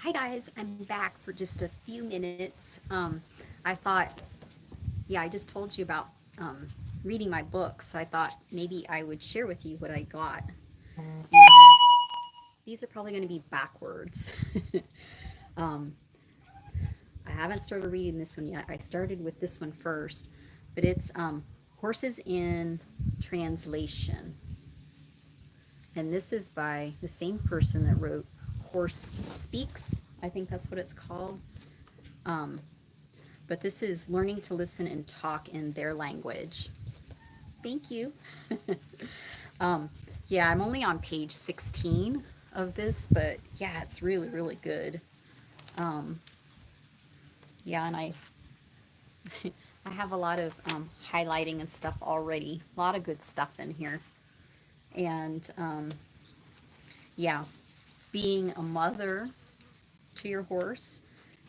Hi guys, I'm back for just a few minutes. I thought, yeah, I just told you about reading my books. So I thought maybe I would share with you what I got. And these are probably going to be backwards. um, I haven't started reading this one yet. I started with this one first, but it's Horses in Translation. And this is by the same person that wrote Horse Speaks. I think that's what it's called. Um, but this is learning to listen and talk in their language. Thank you. um, yeah, I'm only on page 16 of this, but yeah, it's really, really good. Um, yeah, and I have a lot of highlighting and stuff already. A lot of good stuff in here. And yeah, being a mother to your horse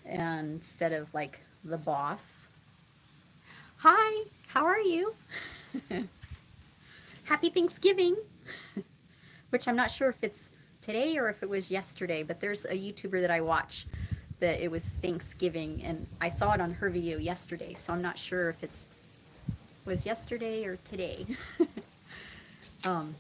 and instead of like the boss. Hi, how are you? Happy Thanksgiving. Which I'm not sure if it's today or if it was yesterday, but there's a YouTuber that I watch that it was Thanksgiving and I saw it on her video yesterday, so I'm not sure if it's was yesterday or today. um,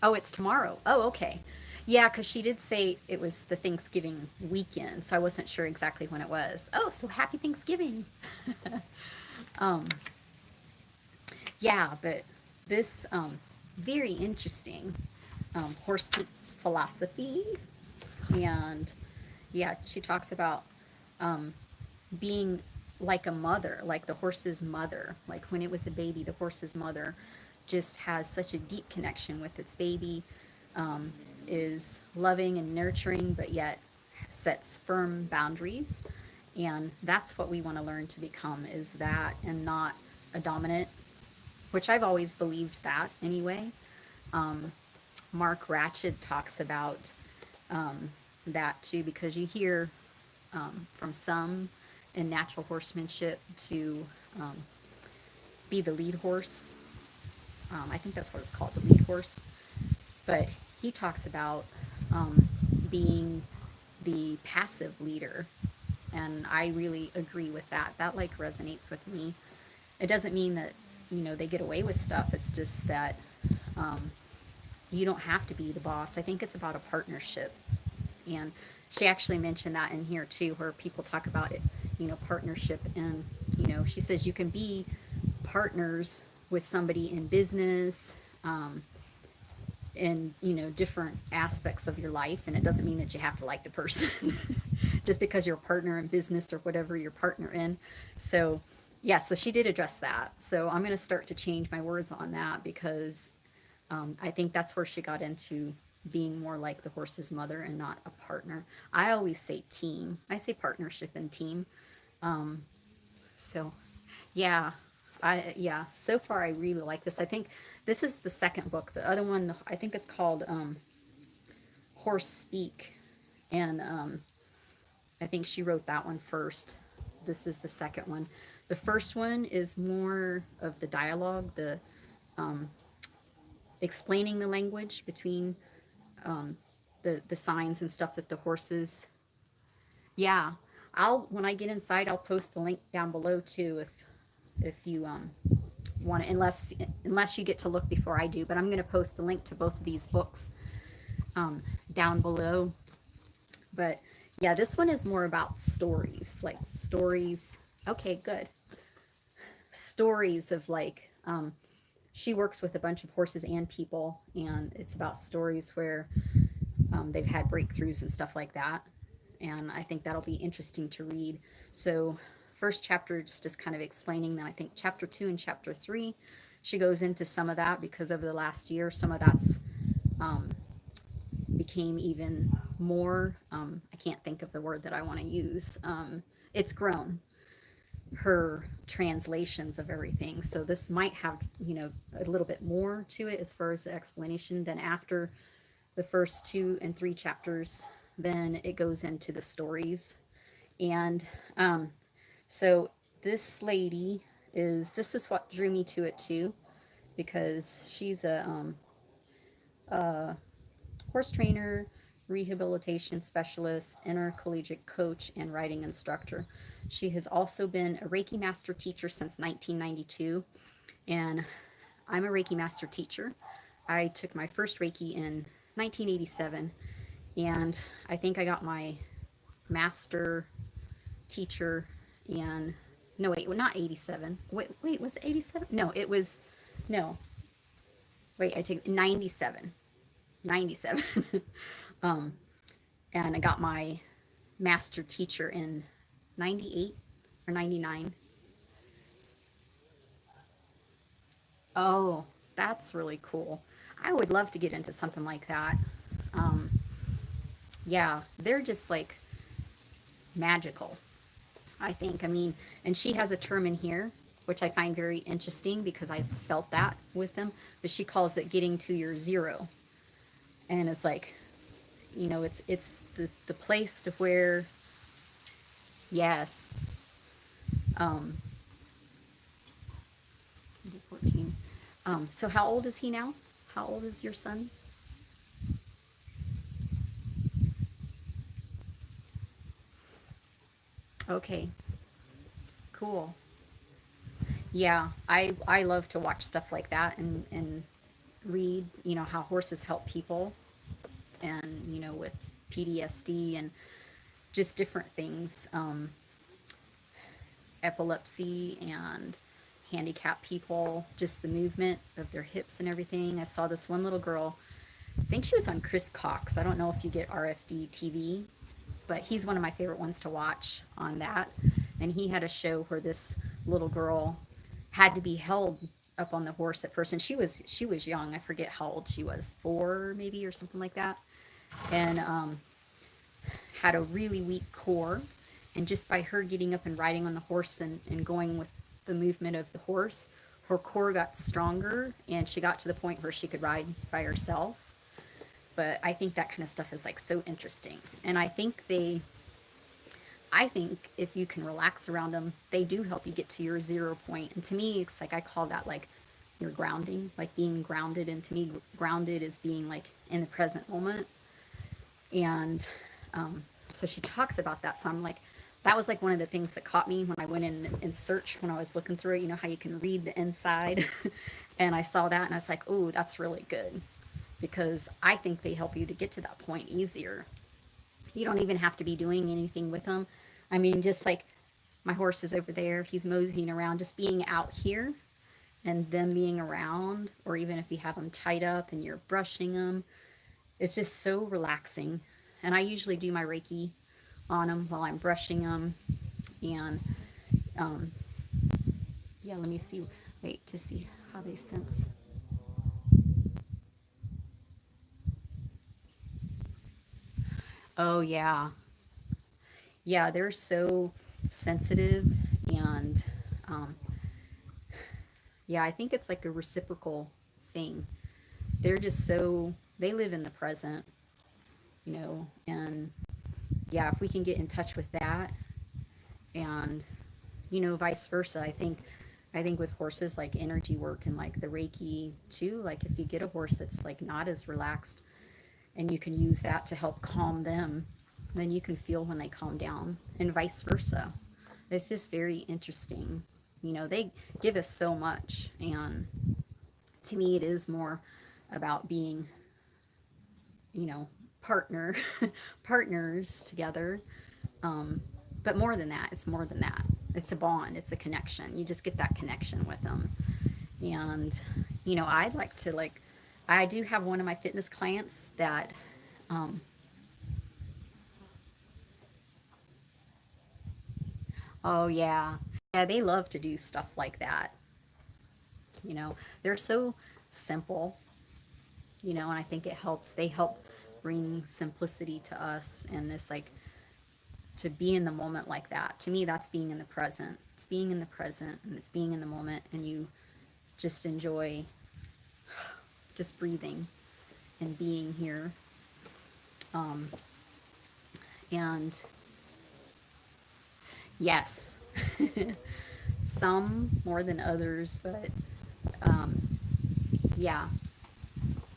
oh, it's tomorrow. Oh, okay. Yeah, because she did say it was the Thanksgiving weekend, so I wasn't sure exactly when it was. Oh, so happy Thanksgiving. um, yeah, but this very interesting horse philosophy. And yeah, she talks about being like a mother, like the horse's mother. Like when it was a baby, the horse's mother just has such a deep connection with its baby, is loving and nurturing, but yet sets firm boundaries. And that's what we want to learn to become, is that, and not a dominant, which I've always believed that anyway. Mark Ratched talks about that too, because you hear from some in natural horsemanship to um, be the lead horse. I think that's what it's called, the lead horse. But he talks about being the passive leader. And I really agree with that. That like resonates with me. It doesn't mean that, they get away with stuff. It's just that um, you don't have to be the boss. I think it's about a partnership. And she actually mentioned that in here too, where people talk about it, partnership. And, she says you can be partners with somebody in business, in, different aspects of your life. And it doesn't mean that you have to like the person just because you're a partner in business or whatever you're partner in. So, yeah, so she did address that. So I'm going to start to change my words on that because I think that's where she got into being more like the horse's mother and not a partner. I always say team. I say partnership and team. So, yeah, so far I really like this. I think this is the second book. The other one, I think it's called Horse Speak, and I think she wrote that one first. This is the second one. The first one is more of the dialogue, the explaining the language between the signs and stuff that the horses. Yeah, I'll when I get inside, I'll post the link down below too if you want to, unless you get to look before I do. But I'm going to post the link to both of these books down below. But yeah, this one is more about stories, like stories. Okay, good. Stories of like she works with a bunch of horses and people, and it's about stories where they've had breakthroughs and stuff like that. And I think that'll be interesting to read. So, first chapter just kind of explaining. Then I think chapter 2 and chapter 3, she goes into some of that because over the last year, some of that's became even more. I can't think of the word that I want to use. It's grown her translations of everything. So this might have, a little bit more to it as far as the explanation than after the first 2 and 3 chapters. Then it goes into the stories. And so this is what drew me to it too, because she's a horse trainer, rehabilitation specialist, intercollegiate coach, and riding instructor. She has also been a Reiki Master Teacher since 1992, and I'm a Reiki Master Teacher. I took my first Reiki in 1987, and I think I got my Master Teacher in, no, wait, not 87. Wait, was it 87? No, it was, no, wait, I take 97. 97. um, and I got my Master Teacher in 98 or 99. Oh, that's really cool. I would love to get into something like that. Um, yeah, they're just like magical, I think. I mean, and she has a term in here, which I find very interesting because I felt that with them, but she calls it getting to your zero. And it's like, it's the place to where, yes, um, 14. So how old is he now? How old is your son? Okay, cool. Yeah, I love to watch stuff like that and read, how horses help people and, with PTSD and just different things, epilepsy and handicapped people, just the movement of their hips and everything. I saw this one little girl, I think she was on Chris Cox. I don't know if you get RFD TV, but he's one of my favorite ones to watch on that. And he had a show where this little girl had to be held up on the horse at first, and she was young. I forget how old she was, 4 maybe or something like that, and had a really weak core. And just by her getting up and riding on the horse and going with the movement of the horse, her core got stronger and she got to the point where she could ride by herself. But I think that kind of stuff is like so interesting. And I think if you can relax around them, they do help you get to your zero point. And to me, it's like I call that like your grounding, like being grounded. And to me, grounded is being like in the present moment. And so she talks about that. So I'm like, that was like one of the things that caught me when I went in search when I was looking through it. You know how you can read the inside, and I saw that and I was like, oh, that's really good because I think they help you to get to that point easier. You don't even have to be doing anything with them. I mean, just like my horse is over there, he's moseying around, just being out here and them being around, or even if you have them tied up and you're brushing them, it's just so relaxing. And I usually do my Reiki on them while I'm brushing them. And um, yeah, let me see, wait to see how they sense. Oh, yeah. Yeah, they're so sensitive. And um, yeah, I think it's like a reciprocal thing. They're just so, they live in the present, and yeah, if we can get in touch with that and, vice versa, I think with horses, like energy work and like the Reiki too, like if you get a horse that's like not as relaxed and you can use that to help calm them, then you can feel when they calm down and vice versa. It's just very interesting. They give us so much, and to me it is more about being, you know, partner partners together. Um, but more than that, it's more than that. It's a bond, it's a connection. You just get that connection with them. And, I'd like to like I do have one of my fitness clients that um oh yeah. Yeah, they love to do stuff like that. They're so simple, and I think it helps. They help bring simplicity to us, and it's like to be in the moment like that. To me, that's being in the present. It's being in the present and it's being in the moment, and you just enjoy just breathing and being here. Um, and yes, some more than others, but um, yeah,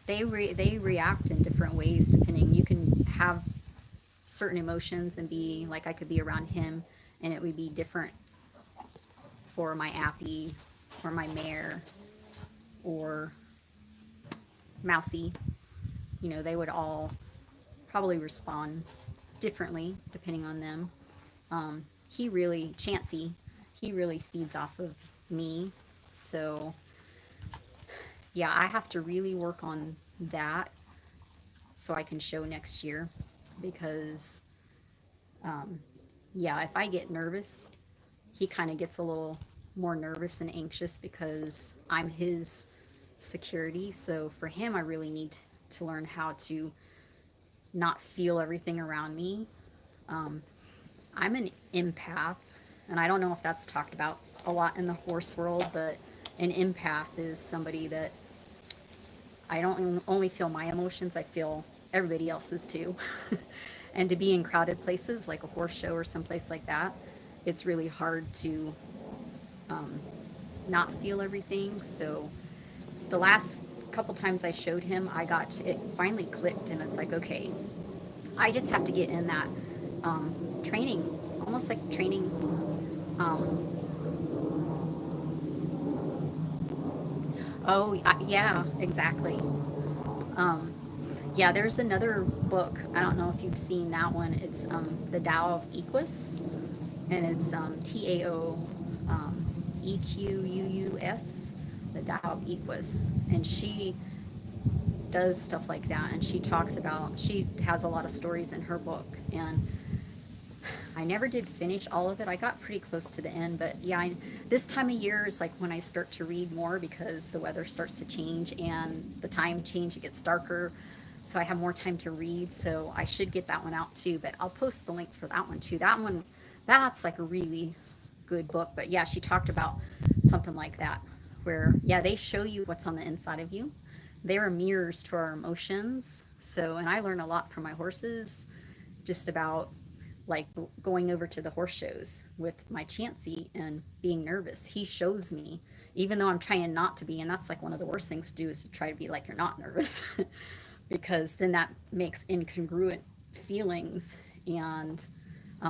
they react in different ways depending. You can have certain emotions and be like, I could be around him and it would be different for my appy or my mare or mousy. You know, they would all probably respond differently depending on them. He really, Chansey, he really feeds off of me. So, yeah, I have to really work on that so I can show next year because, yeah, if I get nervous, he kind of gets a little more nervous and anxious because I'm his security. So for him, I really need to learn how to not feel everything around me. I'm an empath, and I don't know if that's talked about a lot in the horse world, but an empath is somebody that I don't only feel my emotions, I feel everybody else's too. And to be in crowded places like a horse show or someplace like that, it's really hard to not feel everything. So the last couple times I showed him, it finally clicked, and it's like, okay, I just have to get in that training, almost like training. Oh, yeah, exactly. Yeah, there's another book. I don't know if you've seen that one. It's the Tao of Equus, and it's Equus, the Tao of Equus, and she does stuff like that, and she has a lot of stories in her book, and I never did finish all of it. I got pretty close to the end, but yeah, this time of year is like when I start to read more because the weather starts to change and the time change, it gets darker. So I have more time to read. So I should get that one out too, but I'll post the link for that one too. That one, that's like a really good book. But yeah, she talked about something like that where, yeah, they show you what's on the inside of you. They're mirrors to our emotions. So, and I learn a lot from my horses just about like going over to the horse shows with my Chansey and being nervous. He shows me, even though I'm trying not to be, and that's like one of the worst things to do is to try to be like you're not nervous, because then that makes incongruent feelings. And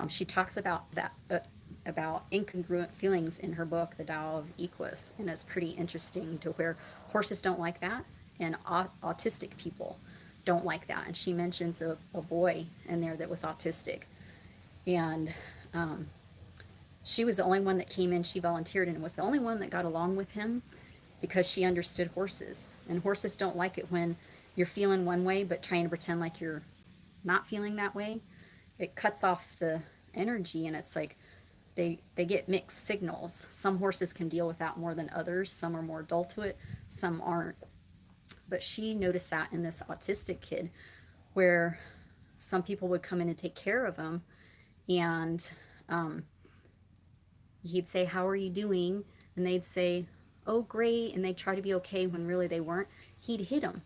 she talks about that. About incongruent feelings in her book, The Tao of Equus, and it's pretty interesting to where horses don't like that, and autistic people don't like that. And she mentions a boy in there that was autistic, and she was the only one that came in. She volunteered and was the only one that got along with him because she understood horses. And horses don't like it when you're feeling one way but trying to pretend like you're not feeling that way. It cuts off the energy, and it's like they get mixed signals. Some horses can deal with that more than others. Some are more dull to it, some aren't. But she noticed that in this autistic kid where some people would come in and take care of him, and he'd say, "How are you doing?" And they'd say, "Oh, great." And they'd try to be okay when really they weren't. He'd hit them,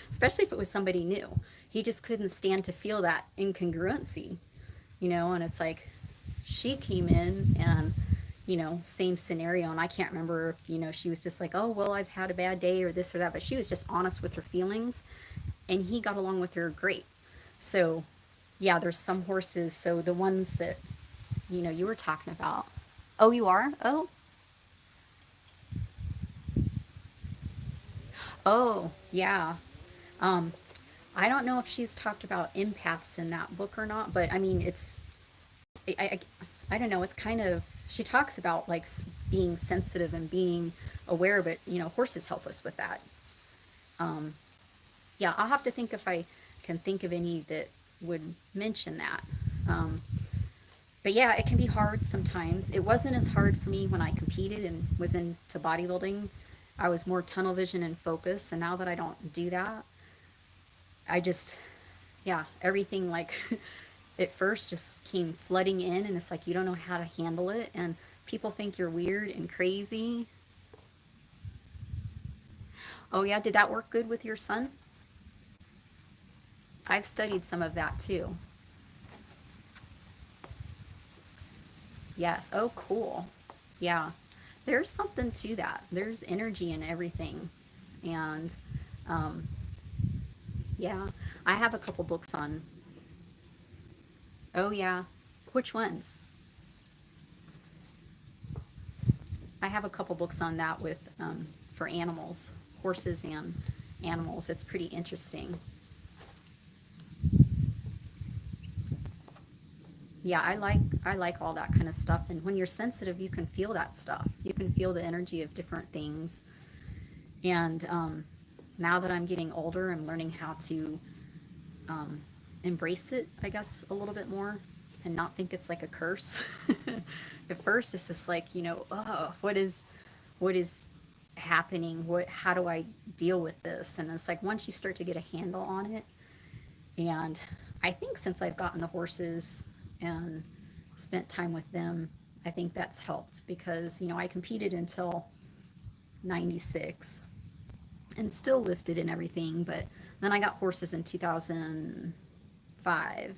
especially if it was somebody new. He just couldn't stand to feel that incongruency, you know. And it's like, she came in and, you know, same scenario. And I can't remember if, you know, she was just like, "Oh, well, I've had a bad day," or this or that. But she was just honest with her feelings. And he got along with her great. So, yeah, there's some horses. So the ones that, you know, you were talking about. Oh, you are? Oh, oh, yeah. Um, I don't know if she's talked about empaths in that book or not, but I mean, I, I, I don't know. It's kind of, she talks about like being sensitive and being aware, but you know, horses help us with that. Um, yeah, I'll have to think if I can think of any that would mention that. Um, but yeah, it can be hard sometimes. It wasn't as hard for me when I competed and was into bodybuilding. I was more tunnel vision and focus, and now that I don't do that, I just, yeah, everything like at first just came flooding in, and it's like you don't know how to handle it, and people think you're weird and crazy. Oh yeah, did that work good with your son? I've studied some of that too. Yes. Oh, cool. Yeah. There's something to that. There's energy in everything. And um, yeah, I have a couple books on Oh, yeah. Which ones? I have a couple books on that with for animals, horses and animals. It's pretty interesting. Yeah, I like all that kind of stuff. And when you're sensitive, you can feel that stuff. You can feel the energy of different things. And now that I'm getting older, I'm learning how to um, embrace it, I guess, a little bit more and not think it's like a curse. At first, it's just like, oh, what is happening? How do I deal with this? And it's like once you start to get a handle on it, and I think since I've gotten the horses and spent time with them, I think that's helped because, I competed until 96 and still lifted and everything, but then I got horses in 2005,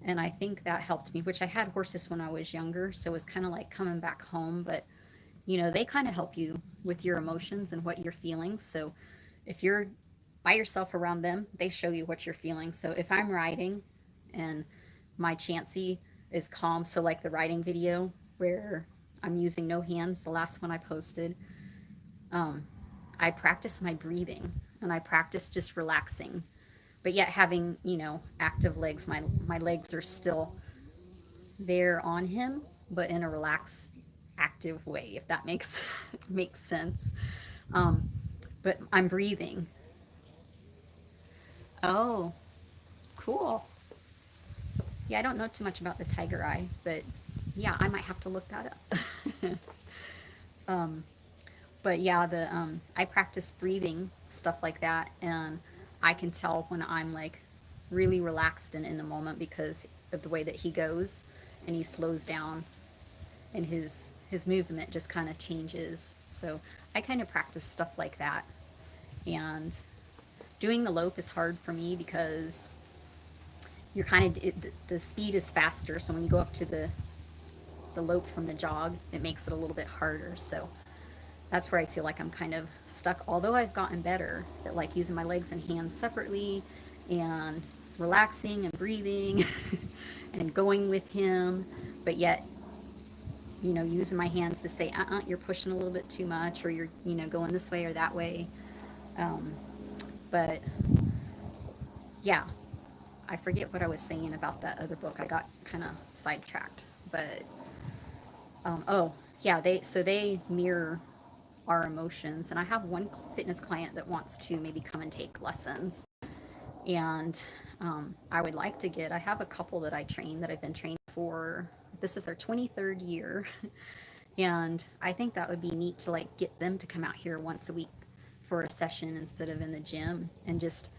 and I think that helped me, which I had horses when I was younger, so it was kind of like coming back home. But they kind of help you with your emotions and what you're feeling. So if you're by yourself around them, they show you what you're feeling. So if I'm riding and my chancy is calm, so like the riding video where I'm using no hands, the last one I posted, um, I practice my breathing and I practice just relaxing, but yet having, active legs. My legs are still there on him, but in a relaxed, active way, if that makes makes sense. Um, but I'm breathing. Oh, cool. Yeah, I don't know too much about the tiger eye, but yeah, I might have to look that up. um, but yeah, the I practice breathing stuff like that, and I can tell when I'm like really relaxed and in the moment because of the way that he goes, and he slows down, and his movement just kind of changes. So I kind of practice stuff like that, and doing the lope is hard for me because you're kind of the speed is faster. So when you go up to the lope from the jog, it makes it a little bit harder. So that's where I feel like I'm kind of stuck. Although I've gotten better at like using my legs and hands separately and relaxing and breathing and going with him, but yet, using my hands to say, you're pushing a little bit too much, or you're, going this way or that way. Um, but yeah, I forget what I was saying about that other book. I got kind of sidetracked, but oh yeah, they mirror our emotions. And I have one fitness client that wants to maybe come and take lessons, and I would like to I have a couple that I train that I've been trained for. This is our 23rd year, and I think that would be neat to like get them to come out here once a week for a session instead of in the gym, and just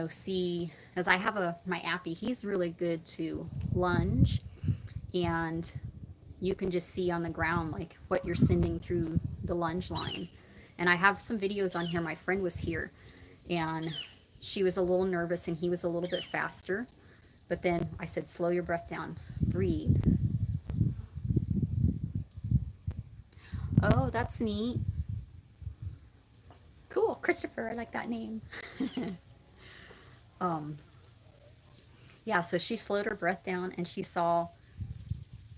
see, as I have my appy, he's really good to lunge, and you can just see on the ground like what you're sending through the lunge line. And I have some videos on here. My friend was here, and she was a little nervous and he was a little bit faster, but then I said, slow your breath down, breathe. Oh, that's neat. Cool, Christopher, I like that name. um yeah, so she slowed her breath down and she saw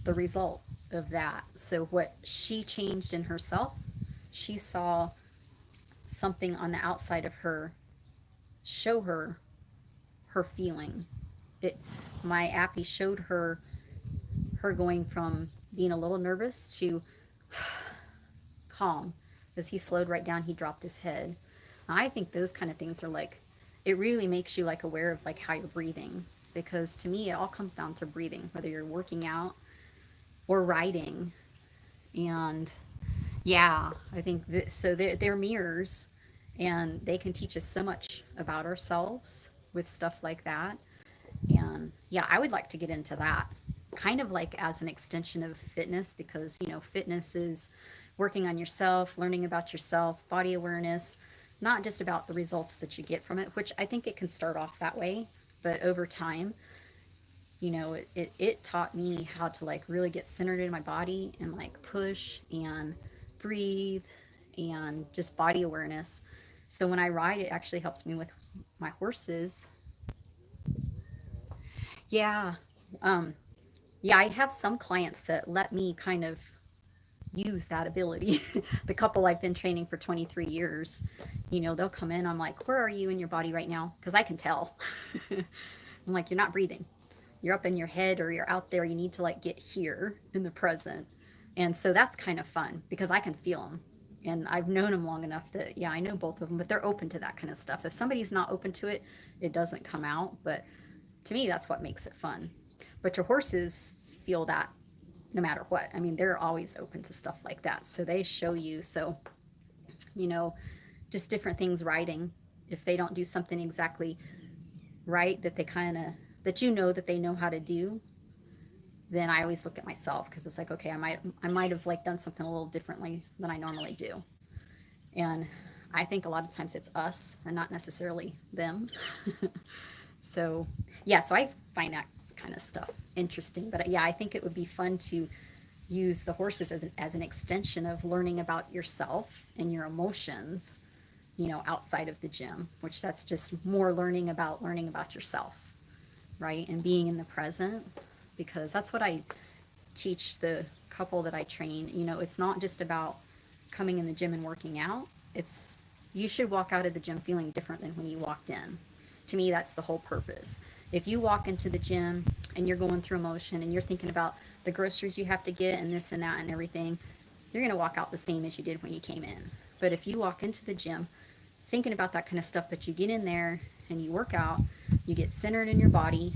the result of that. So what she changed in herself, she saw something on the outside of her show her feeling. It My appy showed her going from being a little nervous to calm. As he slowed right down, he dropped his head. I think those kind of things are like, it really makes you like aware of like how you're breathing, because to me it all comes down to breathing, whether you're working out or writing. And yeah, I think so they're mirrors, and they can teach us so much about ourselves with stuff like that. And yeah, I would like to get into that kind of like as an extension of fitness, because fitness is working on yourself, learning about yourself, body awareness, not just about the results that you get from it, which I think it can start off that way, but over time, it taught me how to like really get centered in my body and like push and breathe and just body awareness. So when I ride, it actually helps me with my horses. Yeah. Um, yeah, I have some clients that let me kind of use that ability. The couple I've been training for 23 years, they'll come in. I'm like, where are you in your body right now? Because I can tell. I'm like, you're not breathing. You're up in your head or you're out there. You need to like get here in the present. And so that's kind of fun because I can feel them. And I've known them long enough that, yeah, I know both of them, but they're open to that kind of stuff. If somebody's not open to it, it doesn't come out. But to me, that's what makes it fun. But your horses feel that no matter what. I mean, they're always open to stuff like that. So they show you. So, you know, just different things riding. If they don't do something exactly right that they kind of, that that they know how to do, then I always look at myself because it's like, okay, I might have like done something a little differently than I normally do. And I think a lot of times it's us and not necessarily them. So, yeah, so I find that kind of stuff interesting. But yeah, I think it would be fun to use the horses as an extension of learning about yourself and your emotions, outside of the gym, which that's just more learning about yourself, right? And being in the present, because that's what I teach the couple that I train. It's not just about coming in the gym and working out. It's you should walk out of the gym feeling different than when you walked in. To me, that's the whole purpose. If you walk into the gym and you're going through emotion and you're thinking about the groceries you have to get and this and that and everything, you're going to walk out the same as you did when you came in. But if you walk into the gym thinking about that kind of stuff, but you get in there and you work out, you get centered in your body,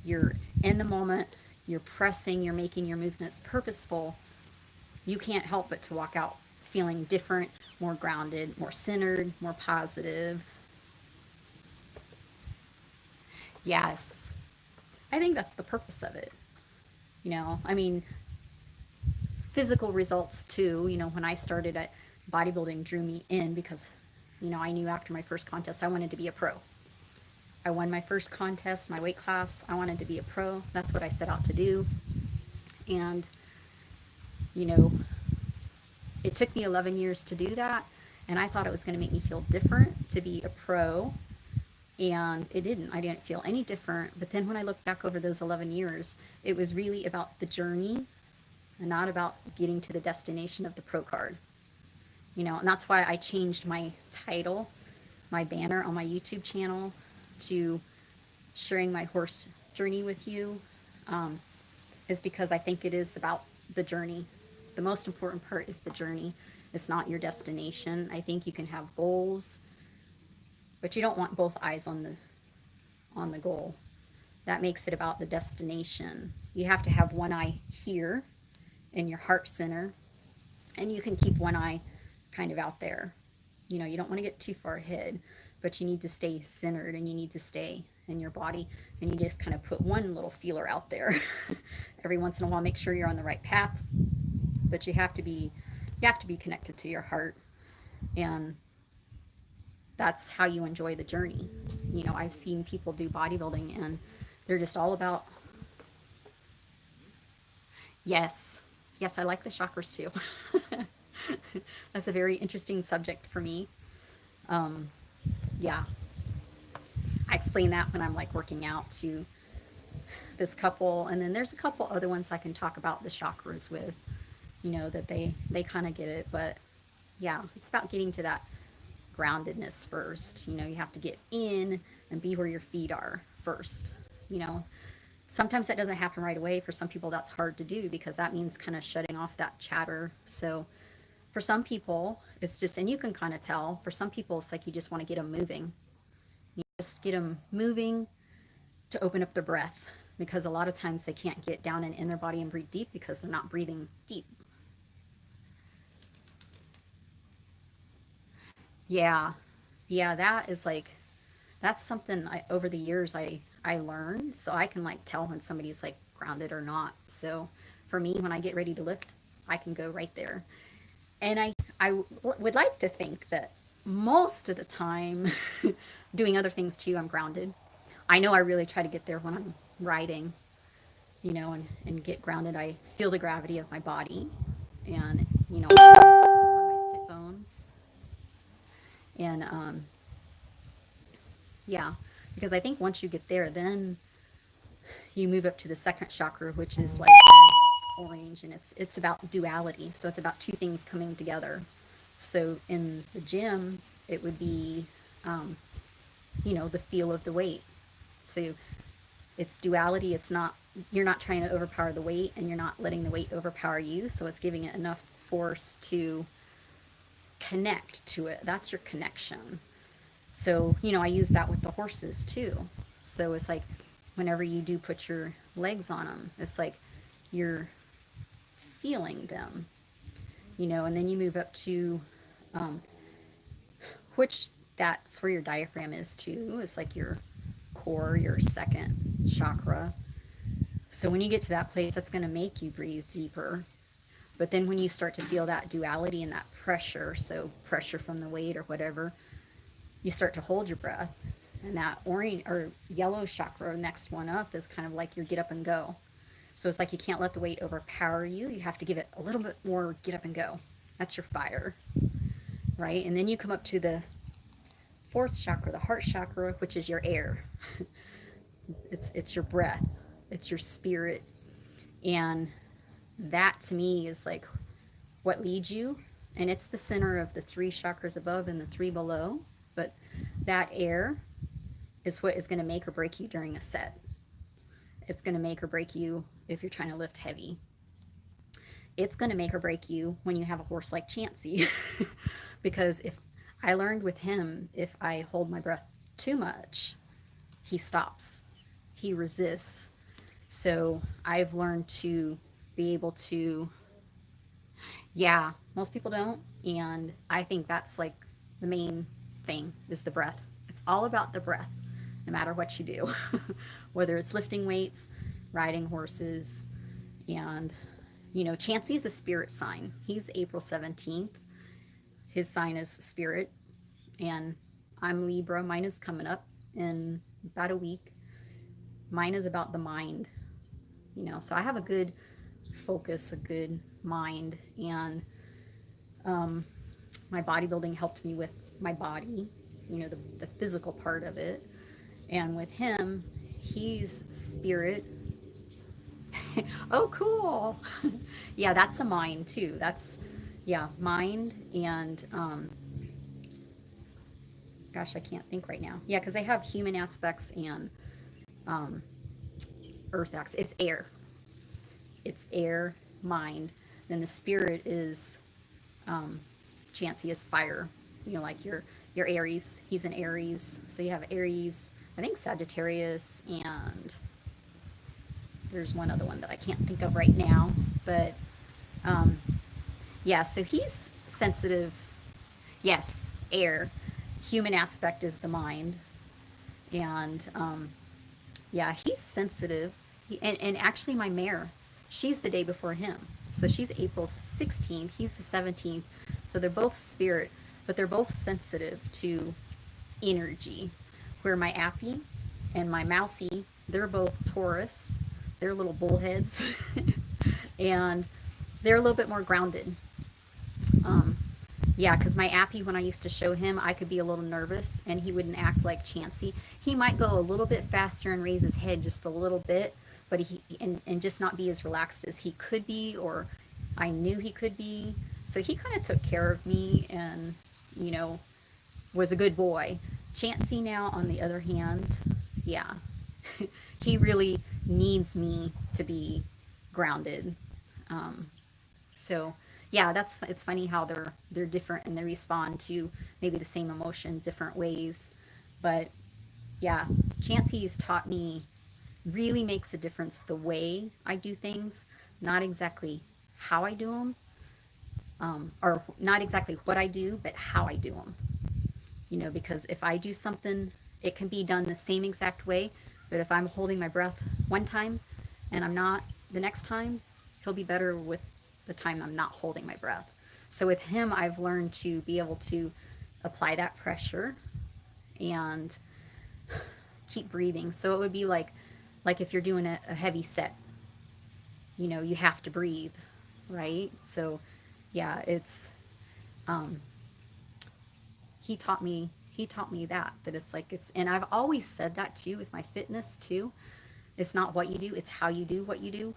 you're in the moment, you're pressing, you're making your movements purposeful, you can't help but to walk out feeling different, more grounded, more centered, more positive. Yes, I think that's the purpose of it. I mean, physical results too. When I started at bodybuilding drew me in because, I knew after my first contest I wanted to be a pro. I won my first contest, my weight class. I wanted to be a pro. That's what I set out to do. And, you know, it took me 11 years to do that. And I thought it was going to make me feel different to be a pro. And it didn't. I didn't feel any different. But then when I look back over those 11 years, it was really about the journey and not about getting to the destination of the pro card. And that's why I changed my title, my banner on my YouTube channel to sharing my horse journey with you, is because I think it is about the journey. The most important part is the journey. It's not your destination. I think you can have goals, but you don't want both eyes on the goal. That makes it about the destination. You have to have one eye here in your heart center, and you can keep one eye kind of out there. You don't want to get too far ahead, but you need to stay centered and you need to stay in your body, and you just kind of put one little feeler out there. Every once in a while, make sure you're on the right path, but you have to be connected to your heart, and that's how you enjoy the journey. I've seen people do bodybuilding and they're just all about, yes, yes, I like the chakras too. That's a very interesting subject for me. Yeah, I explain that when I'm like working out to this couple, and then there's a couple other ones I can talk about the chakras with, that they kind of get it. But yeah, it's about getting to that groundedness first. You have to get in and be where your feet are first. you know Sometimes that doesn't happen right away. For some people that's hard to do because that means kind of shutting off that chatter. So for some people it's just, and you can kind of tell, for some people it's like you just want to get them moving. You just get them moving to open up their breath, because a lot of times they can't get down and in their body and breathe deep because they're not breathing deep. Yeah. Yeah, that's something over the years I learned, so I can like tell when somebody's like grounded or not. So for me, when I get ready to lift, I can go right there. And would like to think that most of the time, doing other things too, I'm grounded. I know I really try to get there when I'm riding, and get grounded. I feel the gravity of my body, and on my sit bones, and yeah, because I think once you get there, then you move up to the second chakra, which is like orange, and it's about duality. So it's about two things coming together. So in the gym, it would be, the feel of the weight. So it's duality. It's not, you're not trying to overpower the weight, and you're not letting the weight overpower you. So it's giving it enough force to connect to it. That's your connection. So, I use that with the horses too. So it's like whenever you do put your legs on them, it's like you're feeling them, and then you move up to, which that's where your diaphragm is too. It's like your core, your second chakra. So when you get to that place, that's going to make you breathe deeper. But then when you start to feel that duality and that pressure, so pressure from the weight or whatever, you start to hold your breath. And that orange or yellow chakra, next one up, is kind of like your get up and go. So it's like you can't let the weight overpower you. You have to give it a little bit more get up and go. That's your fire, right? And then you come up to the fourth chakra, the heart chakra, which is your air. It's your breath. It's your spirit. And that to me is like what leads you. And it's the center of the three chakras above and the three below. But that air is what is going to make or break you during a set. It's going to make or break you if you're trying to lift heavy. It's going to make or break you when you have a horse like Chansey. Because if I learned with him, if I hold my breath too much, he stops. He resists. So I've learned to be able to, yeah, most people don't. And I think that's like the main thing is the breath. It's all about the breath, no matter what you do, whether it's lifting weights, riding horses. And, Chansey is a spirit sign. He's April 17th. His sign is spirit. And I'm Libra. Mine is coming up in about a week. Mine is about the mind, so I have a good focus, a good mind. And my bodybuilding helped me with my body, the physical part of it. And with him, he's spirit. Oh, cool. Yeah, that's a mind too. That's, yeah, mind. And gosh, I can't think right now. Yeah, because they have human aspects and earth aspects. It's air. It's air, mind. Then the spirit is Chansey is fire. Like your Aries. He's an Aries. So you have Aries, I think Sagittarius, and there's one other one that I can't think of right now. But yeah, so he's sensitive. Yes, air. Human aspect is the mind. And yeah, he's sensitive. And actually my mare, she's the day before him. So she's April 16th. He's the 17th. So they're both spirit, but they're both sensitive to energy. Where my Appy and my Mousy, they're both Taurus. They're little bullheads. And they're a little bit more grounded. Yeah, because my Appy, when I used to show him, I could be a little nervous and he wouldn't act like Chansey. He might go a little bit faster and raise his head just a little bit, but and just not be as relaxed as he could be, or I knew he could be. So he kind of took care of me and, was a good boy. Chansey now, on the other hand, yeah, he really needs me to be grounded. So yeah, it's funny how they're different and they respond to maybe the same emotion different ways. But yeah, Chansey's taught me really makes a difference the way I do things, not exactly how I do them, or not exactly what I do, but how I do them. Because if I do something, it can be done the same exact way, but if I'm holding my breath one time and I'm not the next time, he'll be better with the time I'm not holding my breath. So with him, I've learned to be able to apply that pressure and keep breathing. So it would be like if you're doing a heavy set, you have to breathe, right? So yeah, it's he taught me that it's like and I've always said that too with my fitness too. It's not what you do, it's how you do what you do.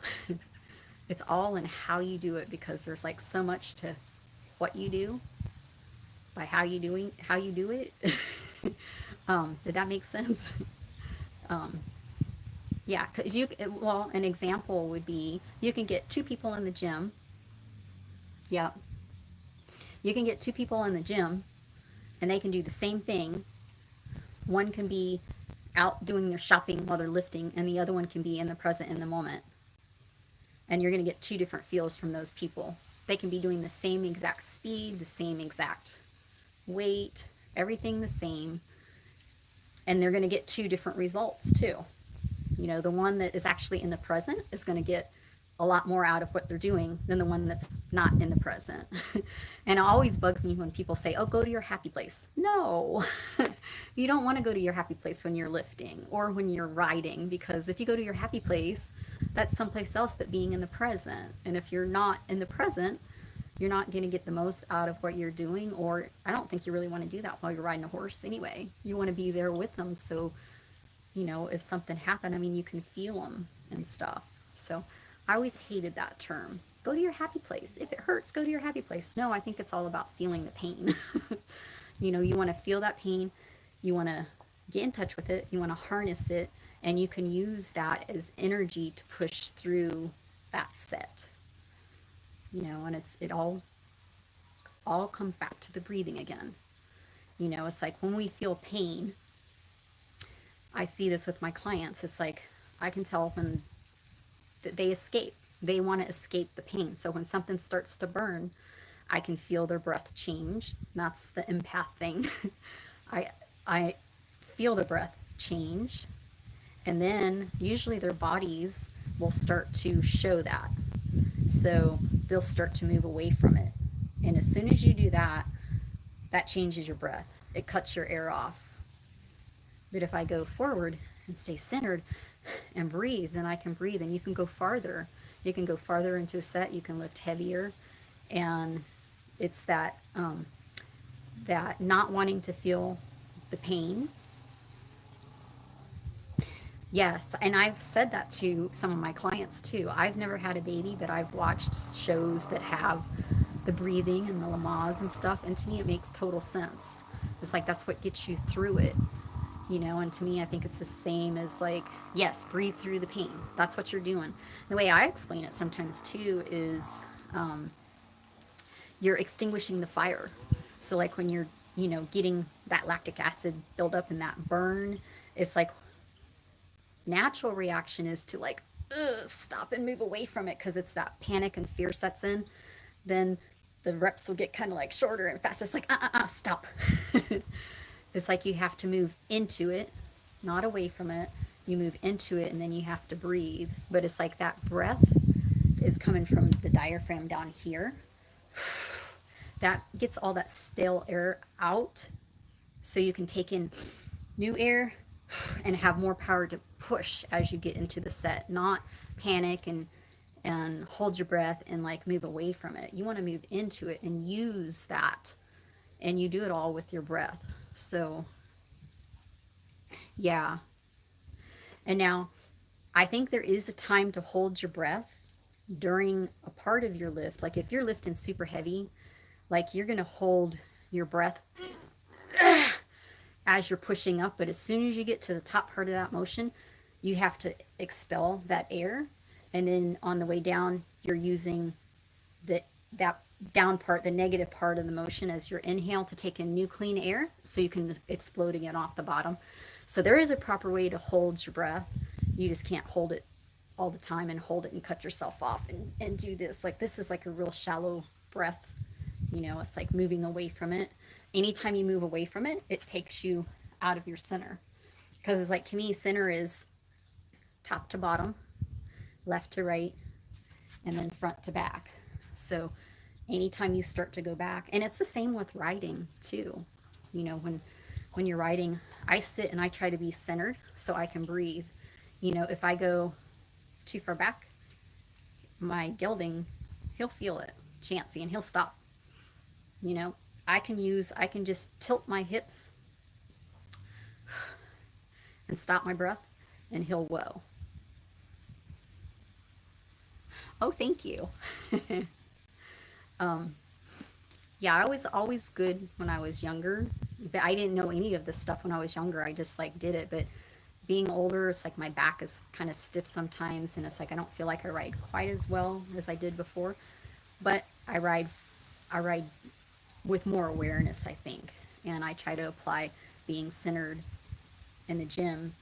It's all in how you do it, because there's like so much to what you do by how you do it. Did that make sense? Yeah, because well, an example would be you can get two people in the gym. Yeah. You can get two people in the gym and they can do the same thing. One can be out doing their shopping while they're lifting, and the other one can be in the present in the moment. And you're going to get two different feels from those people. They can be doing the same exact speed, the same exact weight, everything the same, and they're going to get two different results too. You know, the one that is actually in the present is going to get a lot more out of what they're doing than the one that's not in the present. And it always bugs me when people say, oh, go to your happy place. No, you don't want to go to your happy place when you're lifting or when you're riding, because if you go to your happy place, that's someplace else but being in the present. And if you're not in the present, you're not going to get the most out of what you're doing, or I don't think you really want to do that while you're riding a horse anyway. You want to be there with them, so you know, if something happened, I mean, you can feel them and stuff. So I always hated that term. Go to your happy place. If it hurts, go to your happy place. No, I think it's all about feeling the pain. You know, you want to feel that pain. You want to get in touch with it. You want to harness it. And you can use that as energy to push through that set. You know, and it all comes back to the breathing again. You know, it's like when we feel pain, I see this with my clients. It's like I can tell when they escape. They want to escape the pain. So when something starts to burn, I can feel their breath change. That's the empath thing. I feel the breath change, and then usually their bodies will start to show that. So they'll start to move away from it. And as soon as you do that, that changes your breath. It cuts your air off. But if I go forward and stay centered and breathe, then I can breathe, and you can go farther. You can go farther into a set. You can lift heavier, and it's that that not wanting to feel the pain. Yes, and I've said that to some of my clients too. I've never had a baby, but I've watched shows that have the breathing and the Lamaze and stuff, and to me it makes total sense. It's like that's what gets you through it. You know, and to me, I think it's the same as like, yes, breathe through the pain. That's what you're doing. The way I explain it sometimes too is you're extinguishing the fire. So like when you're, you know, getting that lactic acid build up and that burn, it's like natural reaction is to like, stop and move away from it, because it's that panic and fear sets in. Then the reps will get kind of like shorter and faster. It's like, stop. It's like you have to move into it, not away from it. You move into it, and then you have to breathe. But it's like that breath is coming from the diaphragm down here. That gets all that stale air out, so you can take in new air and have more power to push as you get into the set, not panic and hold your breath and like move away from it. You want to move into it and use that, and you do it all with your breath. So, yeah. And now, I think there is a time to hold your breath during a part of your lift. Like if you're lifting super heavy, like you're going to hold your breath as you're pushing up. But as soon as you get to the top part of that motion, you have to expel that air. And then on the way down, you're using that down part, the negative part of the motion, as your inhale to take in new clean air, so you can explode again off the bottom. So there is a proper way to hold your breath. You just can't hold it all the time and hold it and cut yourself off and do this. Like this is like a real shallow breath. You know, it's like moving away from it. Anytime you move away from it, it takes you out of your center. Because it's like, to me, center is top to bottom, left to right, and then front to back. So anytime you start to go back, and it's the same with riding too. You know, when you're riding, I sit and I try to be centered so I can breathe. You know, if I go too far back, my gelding, he'll feel it, Chansey, and he'll stop. You know, I can just tilt my hips and stop my breath, and he'll whoa. Oh, thank you. um, yeah, I was always good when I was younger, but I didn't know any of this stuff when I was younger. I just like did it. But being older, it's like my back is kind of stiff sometimes, and it's like I don't feel like I ride quite as well as I did before. But I ride with more awareness, I think, and I try to apply being centered in the gym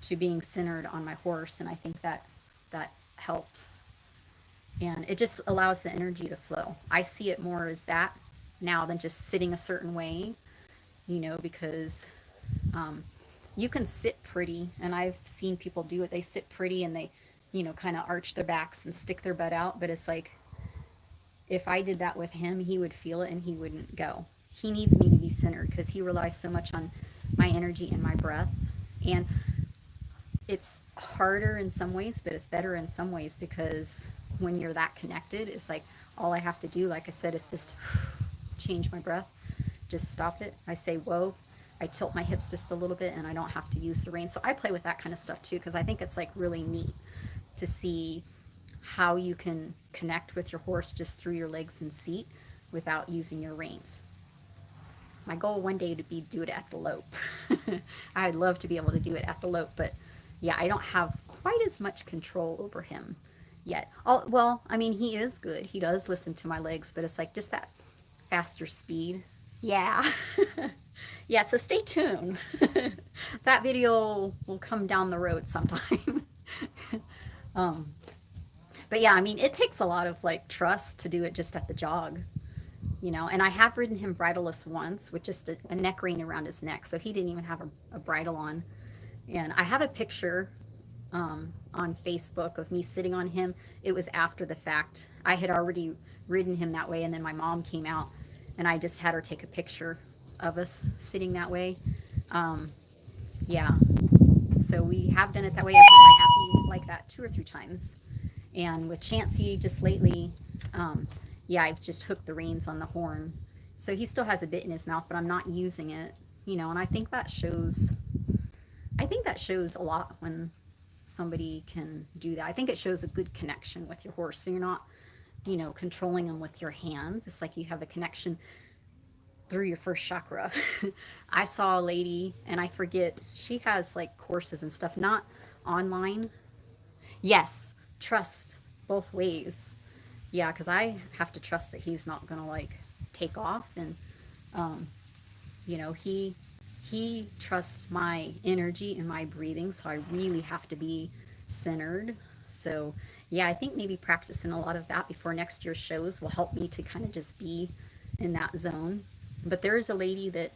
to being centered on my horse, and I think that that helps, and it just allows the energy to flow. I see it more as that now than just sitting a certain way, because um, you can sit pretty, and I've seen people do it. They sit pretty and they, kind of arch their backs and stick their butt out, but it's like if I did that with him, he would feel it and he wouldn't go. He needs me to be centered because he relies so much on my energy and my breath. And it's harder in some ways, but it's better in some ways because when you're that connected, it's like all I have to do, like I said, is just change my breath, just stop it. I say, whoa, I tilt my hips just a little bit and I don't have to use the reins. So I play with that kind of stuff too because I think it's like really neat to see how you can connect with your horse just through your legs and seat without using your reins. My goal one day to be do it at the lope. I'd love to be able to do it at the lope, but yeah, I don't have quite as much control over him yet. Well, I mean, he is good. He does listen to my legs, but it's like just that faster speed. Yeah. Yeah, so stay tuned. That video will come down the road sometime. um, but yeah, I mean, it takes a lot of like trust to do it just at the jog, and I have ridden him bridleless once with just a neck ring around his neck. So he didn't even have a bridle on. And I have a picture on Facebook of me sitting on him. It was after the fact. I had already ridden him that way, and then my mom came out, and I just had her take a picture of us sitting that way. Yeah, so we have done it that way. I've done my happy like that 2 or 3 times. And with Chansey, just lately, yeah, I've just hooked the reins on the horn. So he still has a bit in his mouth, but I'm not using it, and I think that shows. I think that shows a lot when somebody can do that. I think it shows a good connection with your horse. So you're not, controlling them with your hands. It's like you have a connection through your first chakra. I saw a lady, and I forget, she has like courses and stuff, not online. Yes, trust both ways. Yeah, because I have to trust that he's not gonna like take off, and he trusts my energy and my breathing, so I really have to be centered. So yeah, I think maybe practicing a lot of that before next year's shows will help me to kind of just be in that zone. But there is a lady that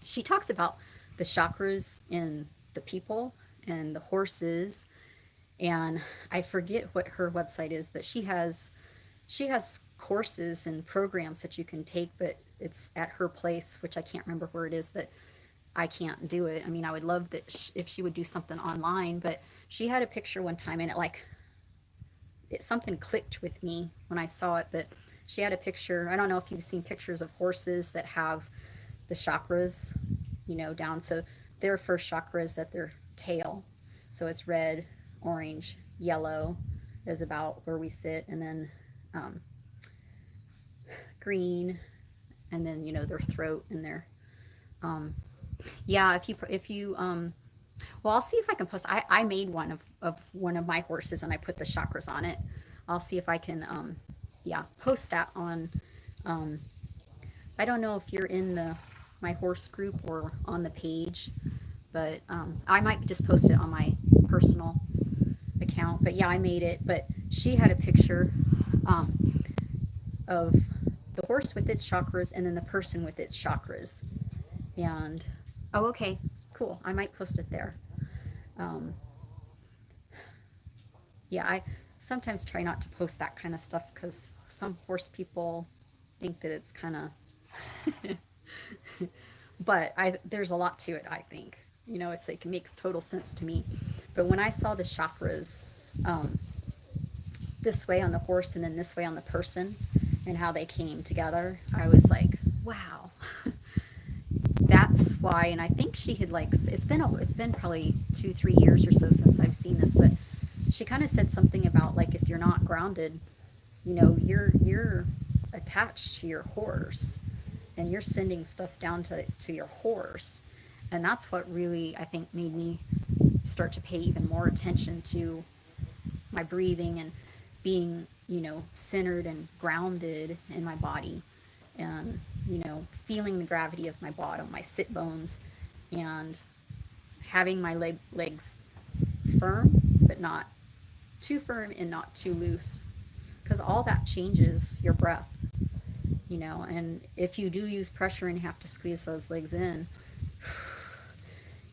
she talks about the chakras in the people and the horses, and I forget what her website is, but she has courses and programs that you can take, but it's at her place, which I can't remember where it is, but I can't do it. I mean, I would love that if she would do something online, but she had a picture one time, and something clicked with me when I saw it. But she had a picture. I don't know if you've seen pictures of horses that have the chakras, down. So their first chakra is at their tail. So it's red, orange, yellow is about where we sit, and then green, and then their throat and their yeah. If you well, I'll see if I can post. I made one of one of my horses, and I put the chakras on it. I'll see if I can yeah, post that on I don't know if you're in my horse group or on the page, but I might just post it on my personal account. But yeah, I made it. But she had a picture of the horse with its chakras and then the person with its chakras. And oh, okay, cool. I might post it there. Yeah, I sometimes try not to post that kind of stuff because some horse people think that it's kind of but there's a lot to it, I think. It's like it makes total sense to me. But when I saw the chakras this way on the horse and then this way on the person and how they came together, I was like, wow. That's why. And I think she had it's been probably 2-3 years or so since I've seen this, but she kind of said something about like if you're not grounded, you know, you're attached to your horse and you're sending stuff down to your horse. And that's what really I think made me start to pay even more attention to my breathing and being, you know, centered and grounded in my body, and, you know, feeling the gravity of my bottom, my sit bones, and having my legs firm but not too firm and not too loose, because all that changes your breath, you know. And if you do use pressure and have to squeeze those legs in,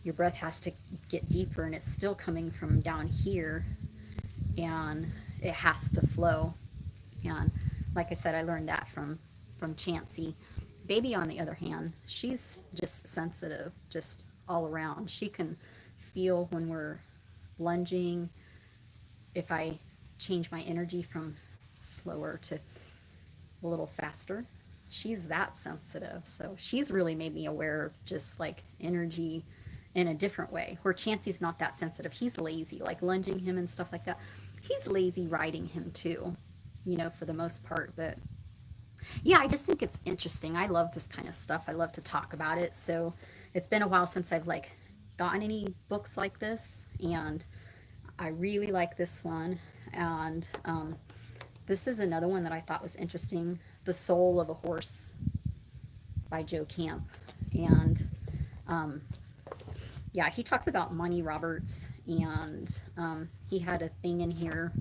your breath has to get deeper, and it's still coming from down here, and it has to flow. And like I said, I learned that from Chansey. Baby, on the other hand, she's just sensitive, just all around. She can feel when we're lunging, if I change my energy from slower to a little faster. She's that sensitive. So she's really made me aware of just like energy in a different way. Where Chansey's not that sensitive. He's lazy, like lunging him and stuff like that. He's lazy riding him too, you know, for the most part. But yeah, I just think it's interesting. I love this kind of stuff. I love to talk about it. So it's been a while since I've like gotten any books like this, and I really like this one. And this is another one that I thought was interesting, The Soul of a Horse by Joe Camp. And yeah, he talks about Monty Roberts, and he had a thing in here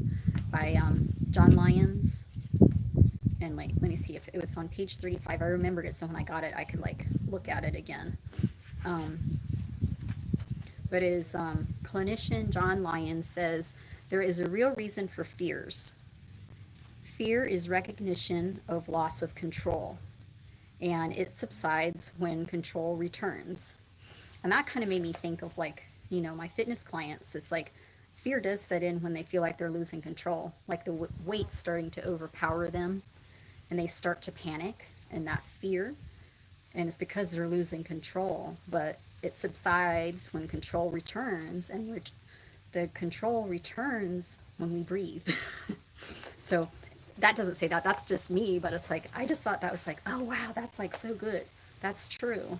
by John Lyons. And like, let me see if it was on page 35. I remembered it, so when I got it, I could like look at it again. But his clinician, John Lyons, says there is a real reason for fears. Fear is recognition of loss of control, and it subsides when control returns. And that kind of made me think of like, you know, my fitness clients. It's like fear does set in when they feel like they're losing control, like the weight's starting to overpower them, and they start to panic, and that fear, and it's because they're losing control. But it subsides when control returns, and the control returns when we breathe. So that doesn't say that, that's just me, but it's like, I just thought that was like, oh wow, that's like so good. That's true.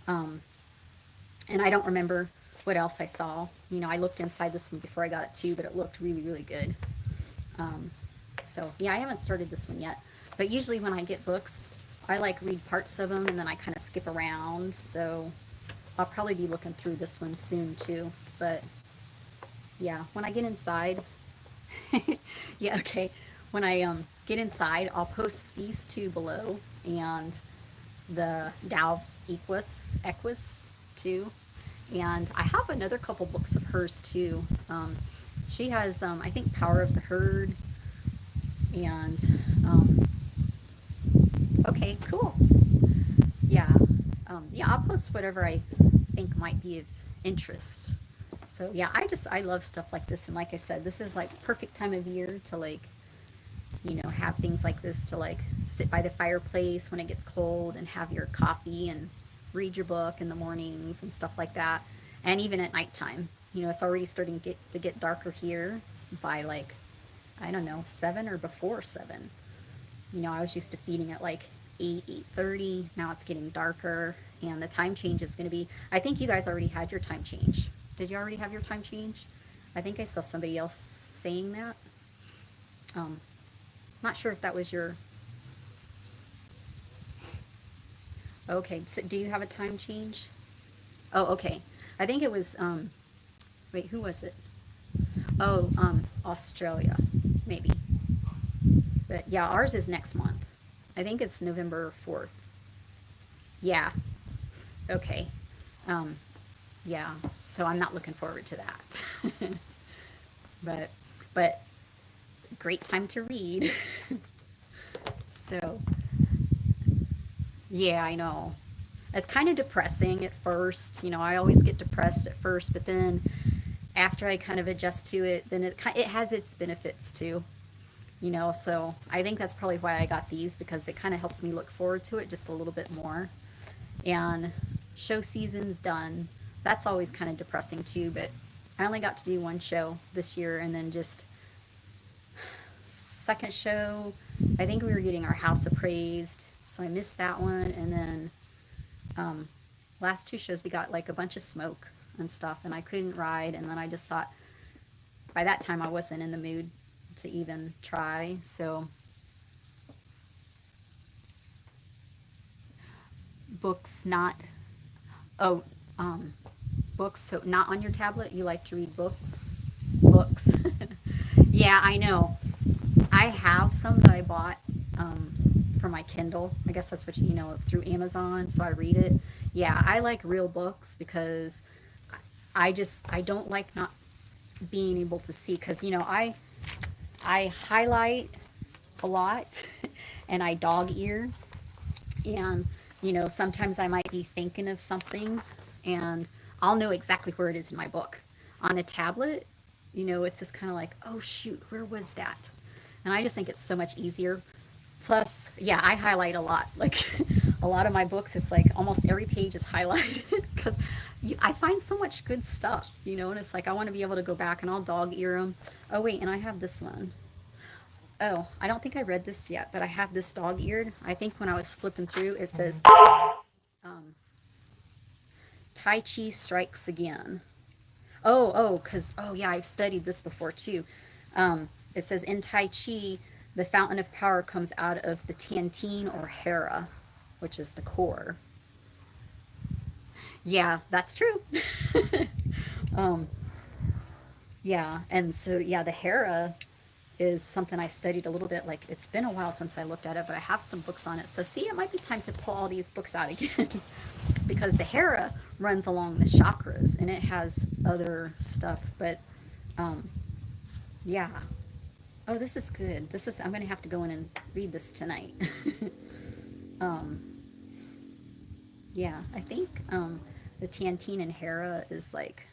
And I don't remember what else I saw. You know, I looked inside this one before I got it too, but it looked really, really good. So yeah, I haven't started this one yet. But usually when I get books, I like read parts of them and then I kind of skip around. So I'll probably be looking through this one soon too. But yeah, when I get inside, yeah, okay. When I get inside, I'll post these two below, and the Tao of Equus too. And I have another couple books of hers too. She has, I think, Power of the Herd. And okay, cool. Yeah, yeah. I'll post whatever I think might be of interest. So yeah, I love stuff like this. And like I said, this is like perfect time of year to like, you know, have things like this to like sit by the fireplace when it gets cold and have your coffee and read your book in the mornings and stuff like that. And even at nighttime, you know, it's already starting to get darker here by like, I don't know, 7 or before 7. You know, I was used to feeding at like 8:30. Now it's getting darker, and the time change is going to be, I think you guys already had your time change. Did you already have your time change? I think I saw somebody else saying that. Not sure if that was your... Okay, so do you have a time change? Oh, okay. I think it was, wait, who was it? Oh, Australia, maybe. But yeah, ours is next month. I think it's November 4th. Yeah, okay. Yeah, so I'm not looking forward to that. But great time to read. So, yeah, I know. It's kind of depressing at first. You know, I always get depressed at first, but then after I kind of adjust to it, then it has its benefits too. You know, so I think that's probably why I got these, because it kind of helps me look forward to it just a little bit more. And show season's done. That's always kind of depressing too, but I only got to do one show this year, and then just second show, I think we were getting our house appraised, so I missed that one. And then last two shows we got like a bunch of smoke and stuff, and I couldn't ride. And then I just thought by that time I wasn't in the mood to even try. So books, not oh books, so not on your tablet. You like to read books. Yeah, I know. I have some that I bought for my Kindle. I guess that's what you know, through Amazon. So I read it. Yeah, I like real books because I don't like not being able to see, because I highlight a lot and I dog ear, and sometimes I might be thinking of something and I'll know exactly where it is in my book. On the tablet, it's just kind of like, oh shoot, where was that? And I just think it's so much easier. Plus, yeah, I highlight a lot. Like a lot of my books, it's like almost every page is highlighted because I find so much good stuff, and it's like I want to be able to go back and I'll dog ear them. Oh, wait, and I have this one. Oh, I don't think I read this yet, but I have this dog eared. I think when I was flipping through, it says Tai Chi Strikes Again. Oh, yeah, I've studied this before too. It says in Tai Chi, the fountain of power comes out of the Tantine or Hera, which is the core. Yeah, that's true. Yeah, and so, yeah, the Hera is something I studied a little bit. Like, it's been a while since I looked at it, but I have some books on it. So, see, it might be time to pull all these books out again because the Hera runs along the chakras and it has other stuff. But, yeah. Oh, this is good. I'm going to have to go in and read this tonight. Yeah, I think the Tantine and Hera is like,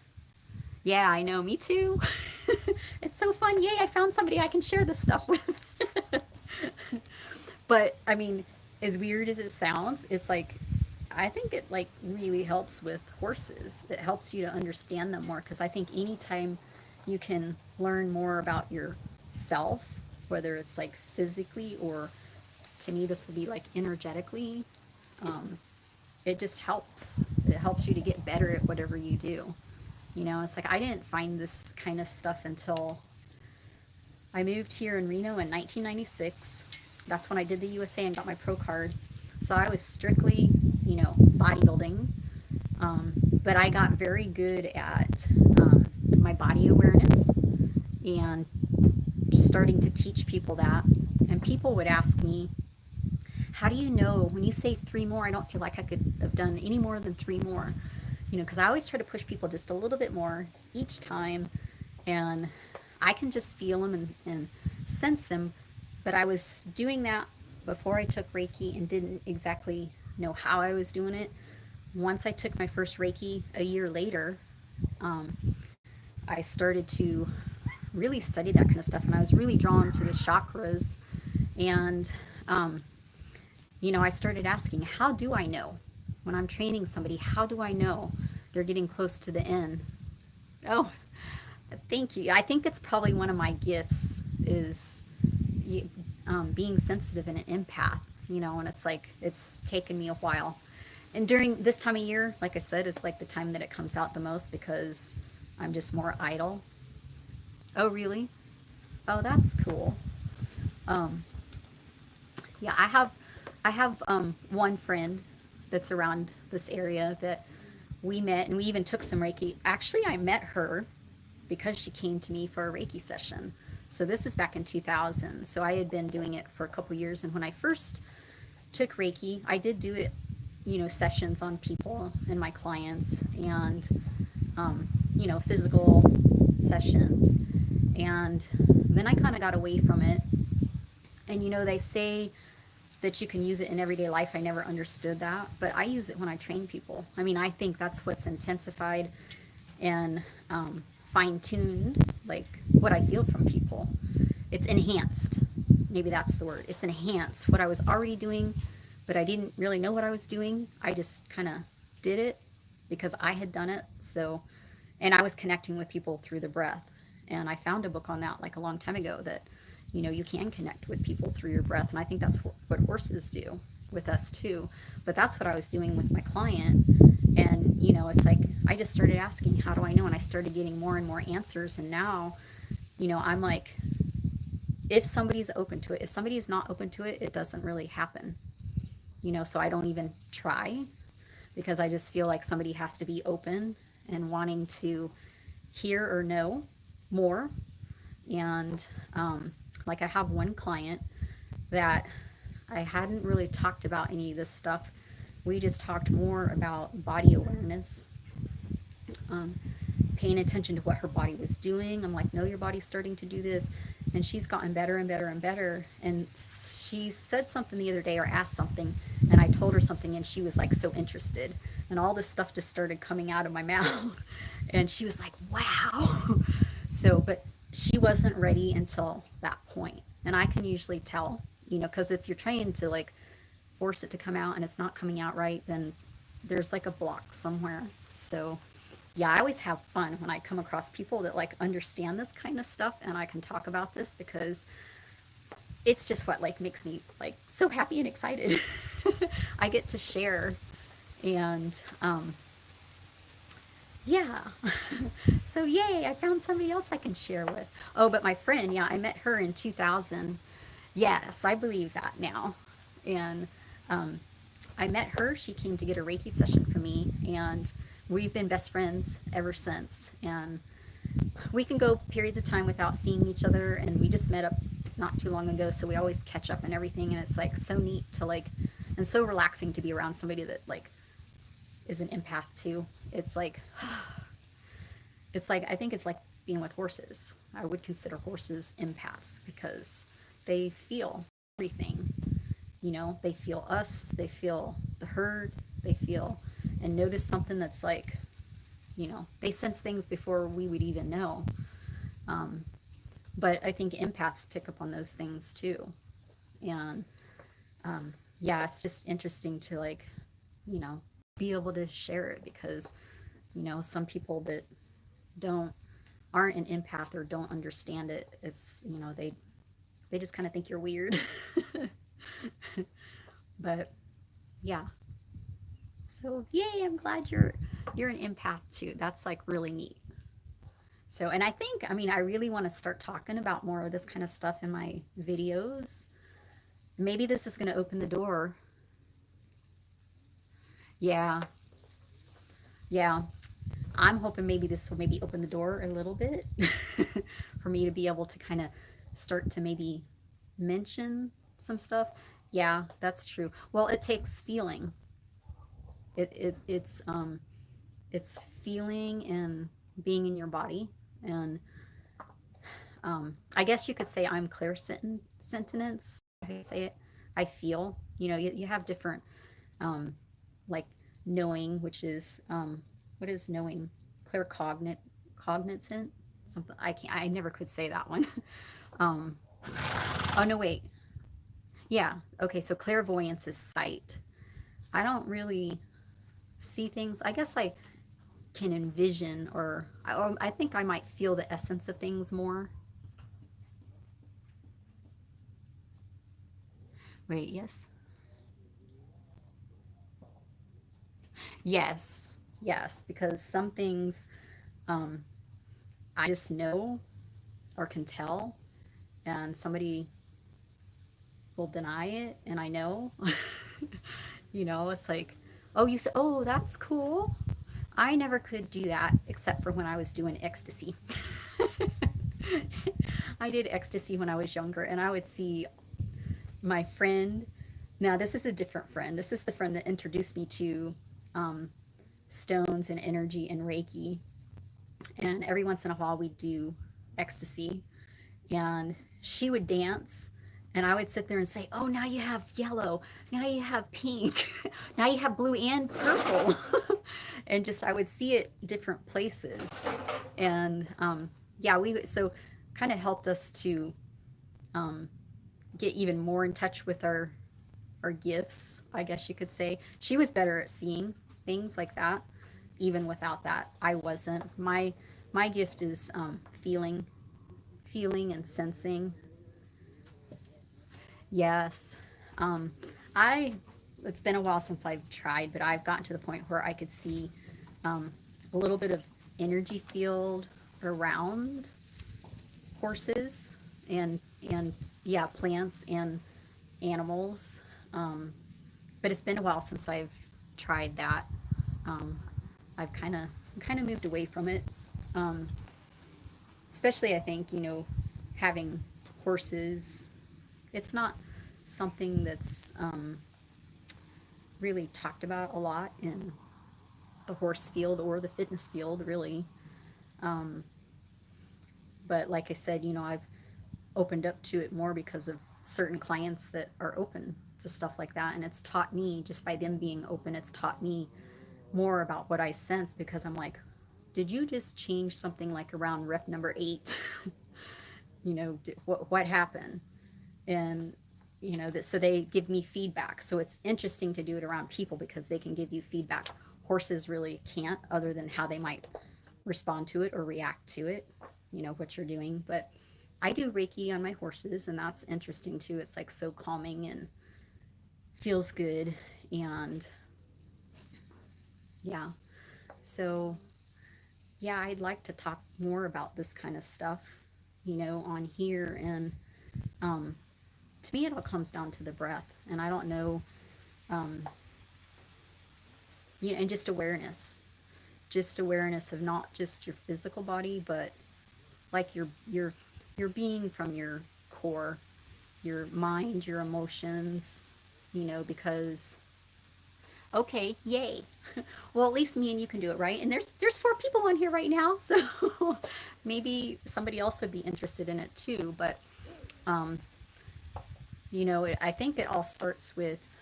yeah, I know, me too. It's so fun. Yay, I found somebody I can share this stuff with. But I mean, as weird as it sounds, it's like I think it like really helps with horses. It helps you to understand them more, because I think anytime you can learn more about yourself, whether it's like physically or, to me this would be like energetically, it just helps. It helps you to get better at whatever you do. It's like I didn't find this kind of stuff until I moved here in Reno in 1996. That's when I did the USA and got my pro card. So I was strictly, bodybuilding. But I got very good at my body awareness and starting to teach people that. And people would ask me, how do you know when you say 3 more? I don't feel like I could have done any more than 3 more. Because I always try to push people just a little bit more each time, and I can just feel them and sense them. But I was doing that before I took Reiki and didn't exactly know how I was doing it. Once I took my first Reiki a year later, I started to really study that kind of stuff, and I was really drawn to the chakras. And, I started asking, how do I know? When I'm training somebody, how do I know they're getting close to the end? Oh, thank you. I think it's probably one of my gifts is being sensitive and an empath, and it's like it's taken me a while. And during this time of year, like I said, it's like the time that it comes out the most because I'm just more idle. Oh, really? Oh, that's cool. Yeah, I have one friend that's around this area that we met, and we even took some Reiki. Actually, I met her because she came to me for a Reiki session. So this is back in 2000. So I had been doing it for a couple years, and when I first took Reiki, I did do it, sessions on people and my clients, and physical sessions. And then I kind of got away from it. And they say that you can use it in everyday life. I never understood that, but I use it when I train people. I mean, I think that's what's intensified and fine-tuned, like what I feel from people. It's enhanced. Maybe that's the word. It's enhanced what I was already doing, but I didn't really know what I was doing. I just kind of did it because I had done it. So And I was connecting with people through the breath. And I found a book on that like a long time ago that, you know, you can connect with people through your breath. And I think that's what horses do with us too. But that's what I was doing with my client. And, you know, it's like I just started asking, how do I know? And I started getting more and more answers. And now, you know, I'm like, if somebody's open to it, if somebody is not open to it, it doesn't really happen. You know, so I don't even try because I just feel like somebody has to be open and wanting to hear or know more. And like I have one client that I hadn't really talked about any of this stuff. We just talked more about body awareness, um, paying attention to what her body was doing. I'm like, no, your body's starting to do this. And she's gotten better and better and better. And she said something the other day or asked something, and I told her something, and she was like so interested. And all this stuff just started coming out of my mouth. And she was like, wow. So, but she wasn't ready until that point. And I can usually tell, you know, because if you're trying to like force it to come out and it's not coming out right, then there's like a block somewhere. So, yeah, I always have fun when I come across people that like understand this kind of stuff and I can talk about this because it's just what like makes me like so happy and excited. I get to share and yeah. So yay, I found somebody else I can share with. Oh, but my friend, yeah, I met her in 2000. Yes, I believe that now. And um, I met her. She came to get a Reiki session from me, and we've been best friends ever since. And we can go periods of time without seeing each other, and we just met up not too long ago, so we always catch up and everything. And it's like so neat to like, and so relaxing to be around somebody that like is an empath too. It's like, it's like I think it's like being with horses. I would consider horses empaths because they feel everything. You know, they feel us, they feel the herd, they feel and notice something that's like, you know, they sense things before we would even know. Um, but I think empaths pick up on those things too. And yeah, it's just interesting to like, you know, be able to share it because, you know, some people that don't aren't an empath or don't understand it, it's, you know, they just kind of think you're weird. But yeah. So yay, I'm glad you're an empath too. That's like really neat. So, and I think, I mean, I really want to start talking about more of this kind of stuff in my videos. Maybe this is going to open the door. Yeah. Yeah. I'm hoping maybe this will maybe open the door a little bit for me to be able to kind of start to maybe mention some stuff. Yeah, that's true. Well, it takes feeling. It's feeling and being in your body. And I guess you could say I'm clairsentience. I could say it. I feel. You know, you have different like knowing, which is what is knowing? Cognizant. Something I can't. I never could say that one. um, oh no, wait. Yeah. Okay. So clairvoyance is sight. I don't really see things. I guess I can envision, or I think I might feel the essence of things more. Wait, yes. Yes. Yes. Because some things I just know or can tell, and somebody will deny it, and I know. You know, it's like, oh, you said, oh, that's cool. I never could do that except for when I was doing ecstasy. I did ecstasy when I was younger, and I would see my friend. Now, this is a different friend. This is the friend that introduced me to um, stones and energy and Reiki. And every once in a while, we'd do ecstasy, and she would dance. And I would sit there and say, oh, now you have yellow. Now you have pink. Now you have blue and purple. And just, I would see it different places. And yeah, so kind of helped us to um, get even more in touch with our gifts, I guess you could say. She was better at seeing things like that. even without that, I wasn't. My gift is feeling and sensing. Yes. Um, I, it's been a while since I've tried, but I've gotten to the point where I could see um, a little bit of energy field around horses and yeah, plants and animals. Um, but it's been a while since I've tried that. Um, I've kind of moved away from it. Um, Especially I think, having horses, it's not something that's really talked about a lot in the horse field or the fitness field, really. Um, but like I said, I've opened up to it more because of certain clients that are open to stuff like that. And it's taught me, just by them being open, it's taught me more about what I sense, because I'm like, did you just change something like around rep number 8? What happened? And that, so they give me feedback. So it's interesting to do it around people because they can give you feedback. Horses really can't, other than how they might respond to it or react to it, what you're doing. But I do Reiki on my horses, and that's interesting too. It's like so calming and feels good. And yeah, so yeah, I'd like to talk more about this kind of stuff, on here. And um, to me, it all comes down to the breath. And I don't know, um, and just awareness of not just your physical body, but like your being from your core, your mind, your emotions, because okay, yay. Well, at least me and you can do it, right? And there's 4 people on here right now, so maybe somebody else would be interested in it too. But I think it all starts with,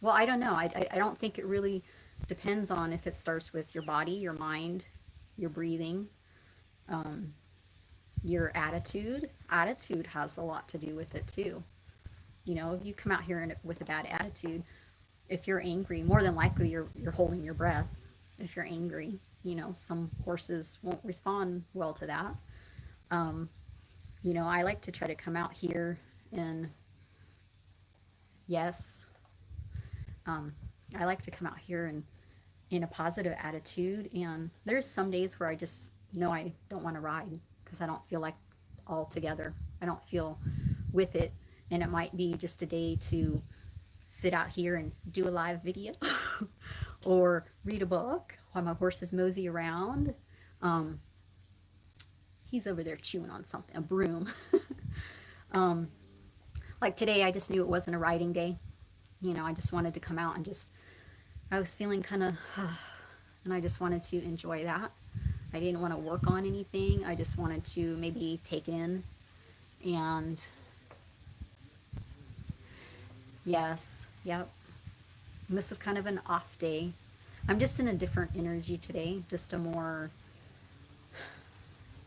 well, I don't know. I don't think it really depends on if it starts with your body, your mind, your breathing, um, your attitude. Attitude has a lot to do with it too. If you come out here with a bad attitude, if you're angry, more than likely you're holding your breath. If you're angry, some horses won't respond well to that. Um, I like to try to come out here and yes, I like to come out here and in a positive attitude. And there's some days where I just know I don't want to ride because I don't feel like all together. I don't feel with it. And it might be just a day to sit out here and do a live video or read a book while my horses mosey around. Um, he's over there chewing on something, a broom. um, like today, I just knew it wasn't a riding day. I just wanted to come out and I was feeling kind of, and I just wanted to enjoy that. I didn't want to work on anything. I just wanted to maybe take in. And yes, yep. And this was kind of an off day. I'm just in a different energy today, just a more,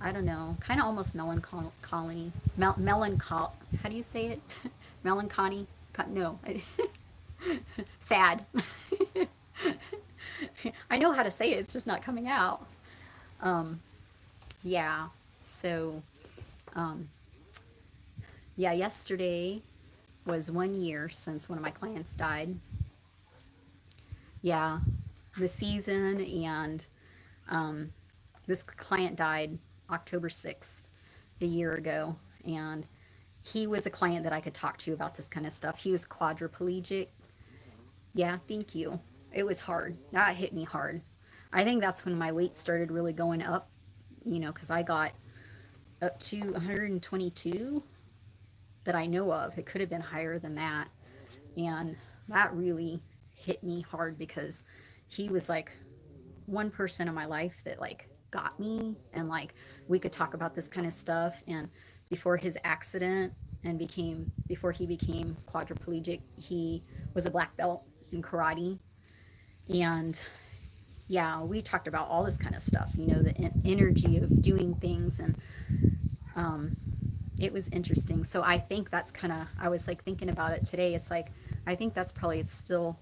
I don't know, kind of almost melancholy, how do you say it? Melancholy? No, sad. I know how to say it, it's just not coming out. Um, yeah, so, um, yeah, yesterday was 1 year since one of my clients died. Yeah, the season, and um, this client died October 6th, a year ago. And he was a client that I could talk to about this kind of stuff. He was quadriplegic. Yeah, thank you. It was hard. That hit me hard. I think that's when my weight started really going up, because I got up to 122 that I know of. It could have been higher than that. And that really hit me hard because he was like one person in my life that like got me, and like we could talk about this kind of stuff. And before his accident and before he became quadriplegic, he was a black belt in karate. And yeah, we talked about all this kind of stuff, the energy of doing things. And um, it was interesting. So I think that's I was like thinking about it today. It's like, I think that's probably still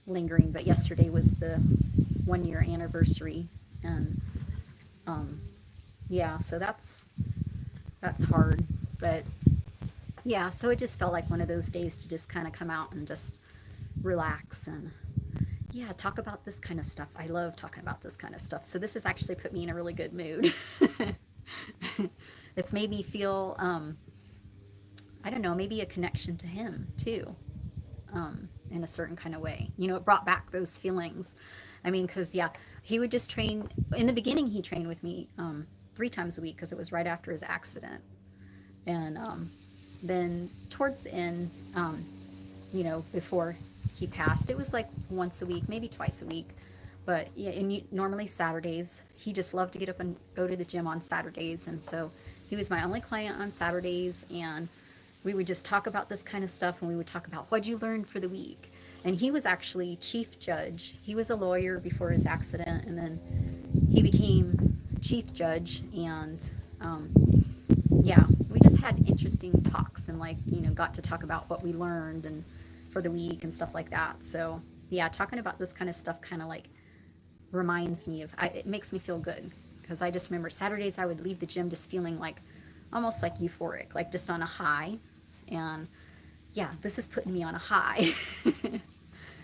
lingering, but yesterday was 1-year anniversary. And yeah, so that's hard. But yeah, so it just felt like one of those days to just kind of come out and just relax and yeah, talk about this kind of stuff. I love talking about this kind of stuff. So this has actually put me in a really good mood. It's made me feel, I don't know, maybe a connection to him too, in a certain kind of way. You know, it brought back those feelings. I mean, because yeah, he would just train. In the beginning, he trained with me 3 times a week because it was right after his accident. And then towards the end, you know, before he passed, it was like once a week, maybe twice a week. But yeah, and normally Saturdays, he just loved to get up and go to the gym on Saturdays. And so he was my only client on Saturdays. And we would just talk about this kind of stuff. And we would talk about what'd you learn for the week. And he was actually chief judge. He was a lawyer before his accident. And then he became chief judge. And yeah, we just had interesting talks and like, you know, got to talk about what we learned and for the week and stuff like that. So yeah, talking about this kind of stuff kind of like reminds me of, it makes me feel good because I just remember Saturdays I would leave the gym just feeling like almost like euphoric, like just on a high. And yeah, this is putting me on a high.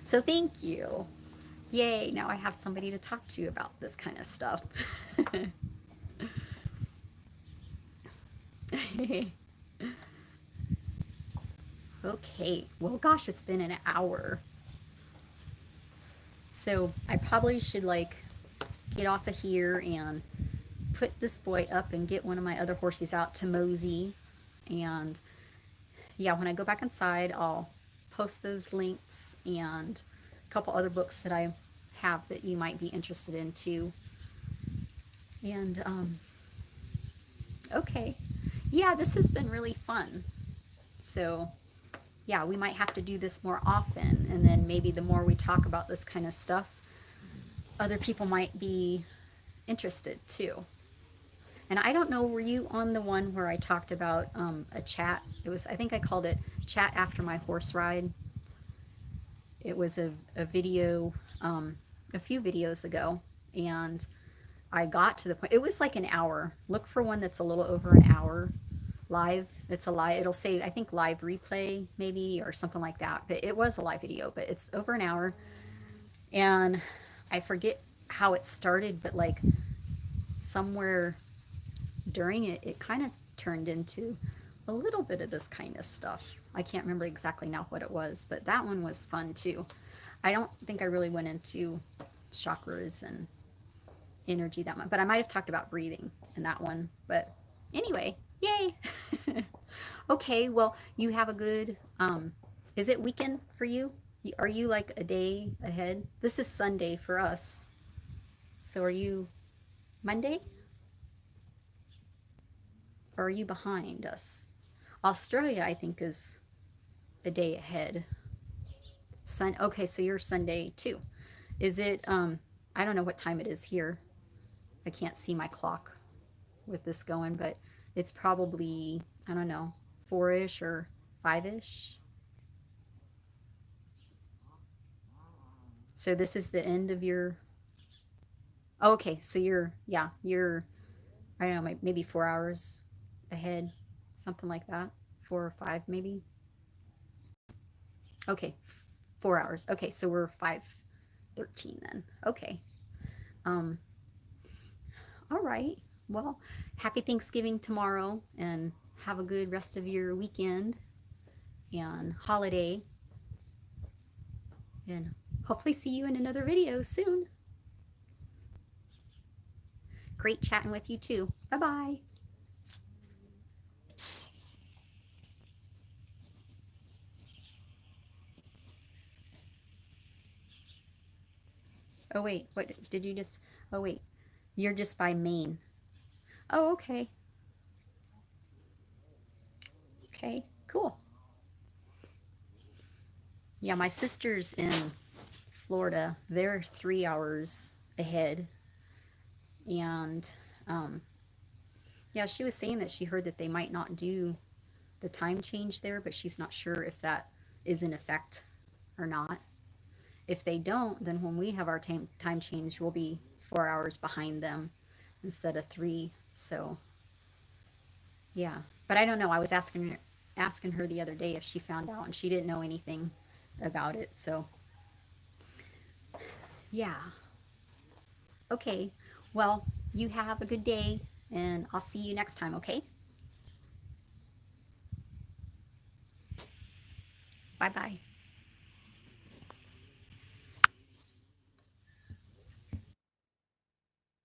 So thank you. Yay, now I have somebody to talk to about this kind of stuff. Okay, well gosh, it's been an hour. So I probably should like get off of here and put this boy up and get one of my other horses out to mosey. And yeah, when I go back inside, I'll post those links and a couple other books that I have that you might be interested in too. And okay, yeah, this has been really fun. So yeah, we might have to do this more often. And then maybe the more we talk about this kind of stuff, other people might be interested too. And I don't know, were you on the one where I talked about a chat? It was, I think I called it Chat After My Horse Ride. It was a video, a few videos ago. And I got to the point, it was like an hour. Look for one that's a little over an hour. Live, it's a live, it'll say I think live replay maybe or something like that, but it was a live video, but it's over an hour. And I forget how it started, but like somewhere during it, it kind of turned into a little bit of this kind of stuff. I can't remember exactly now what it was, but that one was fun too. I don't think I really went into chakras and energy that much, but I might have talked about breathing in that one. But anyway, yay. Okay, well, you have a good, is it weekend for you? Are you like a day ahead? This is Sunday for us. So are you Monday? Or are you behind us? Australia, I think, is a day ahead. Okay, so you're Sunday too. Is it, I don't know what time it is here. I can't see my clock with this going, but it's probably, I don't know, 4-ish or 5-ish. So this is the end of your, okay, so yeah, you're, I don't know, maybe 4 hours ahead, something like that. 4 or 5 maybe. Okay, 4 hours. Okay, so we're 5:13 then. Okay. All right. Well, happy Thanksgiving tomorrow and have a good rest of your weekend and holiday. And hopefully see you in another video soon. Great chatting with you too. Bye-bye. Oh wait, what did you just, oh wait, you're just by Maine. Oh, okay. Okay, cool. Yeah, my sister's in Florida. They're 3 hours ahead. And yeah, she was saying that she heard that they might not do the time change there, but she's not sure if that is in effect or not. If they don't, then when we have our time change, we'll be 4 hours behind them instead of 3. So yeah, but I don't know. I was asking her the other day if she found out, and she didn't know anything about it. So yeah, okay. Well, you have a good day, and I'll see you next time. Okay. Bye bye.